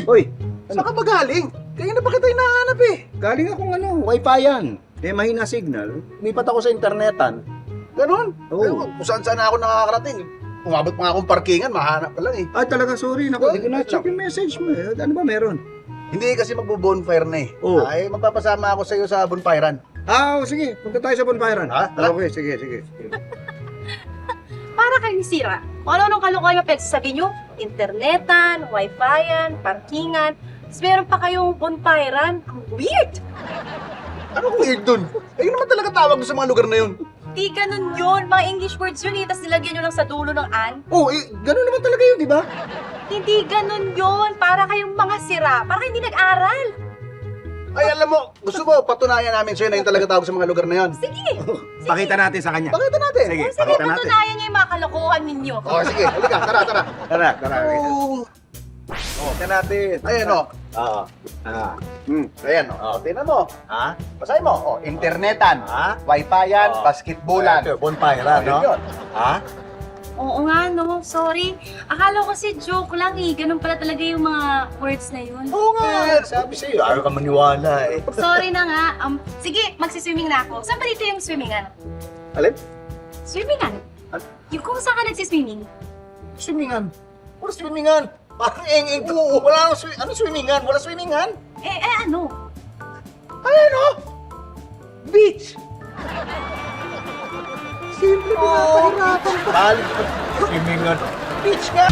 Uy, Saan ka ba galing? Kaya na pa kita hinahanap eh. galing akong wifi yan. Eh, mahina signal. Lipat ako sa internetan. Ganon? Oo. Ayun, kung saan ako nakakarating. Umabot pa nga akong parkingan, mahanap ka lang eh. Ay, talaga sorry. Naku, hindi ko Wait na-check lang. yung message mo eh. Ano ba meron? Hindi kasi magbo-bonfire na eh. Oo. Ay, magpapasama ako sa iyo sa bonfirean. Sige. Punta tayo sa bonfirean. Ha? Tara. Okay, sige. Para kayong sira. Kung ano-anong kalokohan yung pinagsasabi nyo, internetan, wifi-yan, parkingan, tapos meron pa kayong bonfirean. Ang weird! Ano weird dun? Ayun naman talaga tawag ko sa mga lugar na yun. Di ganun yun. Mga English words yun eh, tapos nilagyan nyo lang sa dulo ng an. Ganun naman talaga yun, di ba? Hindi ganun yun. Para kayong mga sira. Para kayong hindi nag-aral. Ay, alam mo, gusto mo patunayan namin sa'yo na yun talaga tawag sa mga lugar na yun. Sige. Pakita natin sa kanya. Pakita natin. Sige, Sige, pakita natin. patunayan nyo yung mga kalokohan ninyo. Oh, sige, halika, tara. Tara. Tingnan natin. Ayan o. Oo. Ayan o. Tingnan mo. Ha? Basahin mo. O, internetan. Ha? Wifi-yan, Oo. basketballan. Bonfirean, no? Yun. Ha? Oo nga, no. Sorry. Akala ko kasi joke lang eh. Ganun pala talaga yung mga words na yun. Oo nga. Sabi sa'yo, ayaw ka maniwala eh. Sorry na nga. Sige, magsiswimming na ako. Saan ba dito yung swimmingan? Alin? Swimmingan? Yung kung saan ka nagsiswimming? Swimingan. Wala swimingan. Parang eng-eng po. Wala nang swimingan. Wala swimingan. Ano? Ayan o. Beach. Simple, pinapahirapan pa. Swimingan. Beach nga.